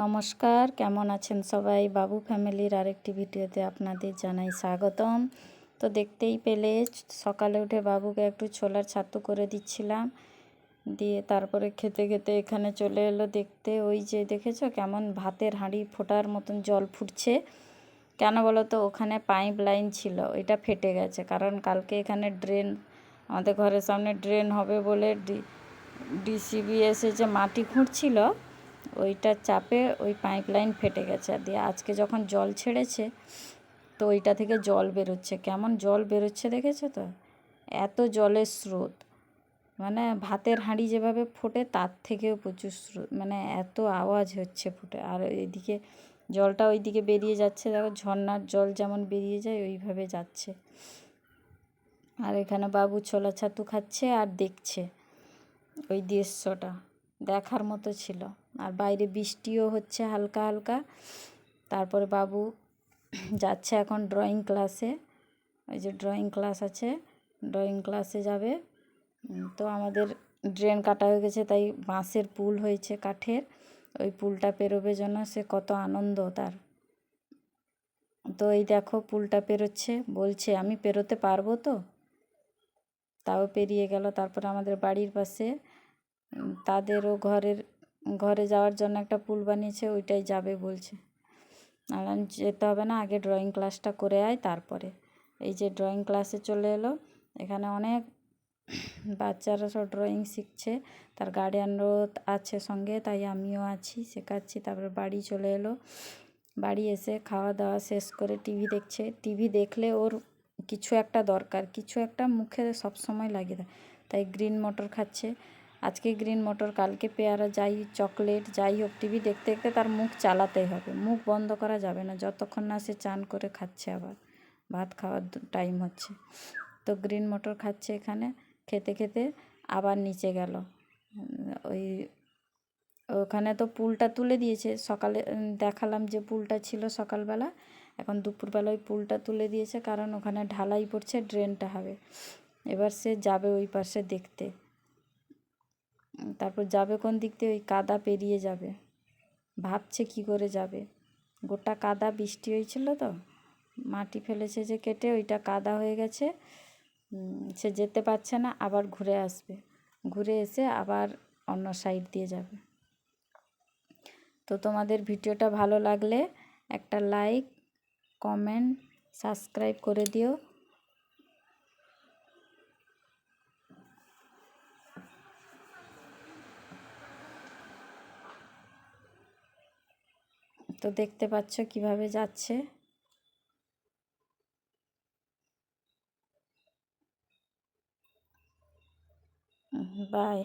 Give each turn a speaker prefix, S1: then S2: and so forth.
S1: নমস্কার, কেমন আছেন সবাই? বাবু ফ্যামিলির আরেকটি ভিডিওতে আপনাদের জানাই স্বাগতম। তো দেখতেই পেলে সকালে উঠে বাবুকে একটু ছোলার ছাতু করে দিচ্ছিলাম, দিয়ে তারপরে খেতে খেতে এখানে চলে এলো দেখতে। ওই যে দেখেছো কেমন ভাতের হাঁড়ি ফোটার মতন জল ফুটছে। কেন বলো তো, ওখানে পাইপ লাইন ছিল, ওইটা ফেটে গেছে। কারণ কালকে এখানে ড্রেন, আমাদের ঘরের সামনে ড্রেন হবে বলে ডিসিবি এসে যে মাটি খুঁড়ছিল, ওইটার চাপে ওই পাইপ লাইন ফেটে গেছে। দিয়ে আজকে যখন জল ছেড়েছে, তো ওইটা থেকে জল বেরোচ্ছে। কেমন জল বেরোচ্ছে দেখেছো তো? এত জলের স্রোত, মানে ভাতের হাঁড়ি যেভাবে ফোটে তার থেকেও প্রচুর স্রোত, মানে এত আওয়াজ হচ্ছে ফুটে। আর এইদিকে জলটা ওইদিকে বেরিয়ে যাচ্ছে, দেখো ঝর্নার জল যেমন বেরিয়ে যায় ওইভাবে যাচ্ছে। আর এখানে বাবু ছোলা ছাতু খাচ্ছে আর দেখছে। ওই দৃশ্যটা দেখার মতো ছিল। আর বাইরে বৃষ্টিও হচ্ছে হালকা হালকা। তারপরে বাবু যাচ্ছে এখন ড্রয়িং ক্লাসে। ওই যে ড্রয়িং ক্লাস আছে, ড্রয়িং ক্লাসে যাবে। তো আমাদের ড্রেন কাটা হয়ে গেছে, তাই বাঁশের পুল হয়েছে কাঠের। ওই পুলটা পেরোবে জন্য সে কত আনন্দ তার। তো এই দেখো পুলটা পেরোচ্ছে, বলছে আমি পেরোতে পারবো তো, তাও পেরিয়ে গেল। তারপরে আমাদের বাড়ির পাশে তাদেরও ঘরে যাওয়ার জন্য একটা পুল বানিয়েছে, ওইটাই যাবে বলছে। আর যেতে হবে না, আগে ড্রয়িং ক্লাসটা করে আয় তারপরে। এই যে ড্রয়িং ক্লাসে চলে এলো। এখানে অনেক বাচ্চারা সব ড্রয়িং শিখছে, তার গার্ডিয়ানরাও আছে সঙ্গে, তাই আমিও আছি, শেখাচ্ছি। তারপরে বাড়ি চলে এলো। বাড়ি এসে খাওয়া দাওয়া শেষ করে টিভি দেখছে। টিভি দেখলে ওর কিছু একটা দরকার, কিছু একটা মুখে সব সময় লাগিয়ে দেয়। তাই গ্রিন মটর খাচ্ছে। আজকে গ্রিন মটর, কালকে পেয়ারা, যাই চকলেট যাই হোক, টিভি দেখতে দেখতে তার মুখ চালাতেই হবে, মুখ বন্ধ করা যাবে না যতক্ষণ না সে চান করে খাচ্ছে। আবার ভাত খাওয়ার টাইম হচ্ছে, তো গ্রিন মটর খাচ্ছে। এখানে খেতে খেতে আবার নিচে গেল। ওই ওখানে তো পুলটা তুলে দিয়েছে সকালে, দেখালাম যে পুলটা ছিল সকালবেলা। এখন দুপুরবেলা ওই পুলটা তুলে দিয়েছে, কারণ ওখানে ঢালাই পড়ছে, ড্রেনটা হবে। এবার সে যাবে ওই পাশে দেখতে। তারপর যাবে কোন দিক দিয়ে? ওই কাদা পেরিয়ে যাবে, ভাবছে কি করে যাবে। গোটা কাদা, বৃষ্টি হয়েছিল তো, মাটি ফেলেছে যে কেটে, ওইটা কাদা হয়ে গেছে। সে যেতে পারছে না, আবার ঘুরে আসবে, ঘুরে এসে আবার অন্য সাইড দিয়ে যাবে। তো তোমাদের ভিডিওটা ভালো লাগলে একটা লাইক, কমেন্ট, সাবস্ক্রাইব করে দিও। তো দেখতে পাচ্ছ কিভাবে যাচ্ছে। বাই।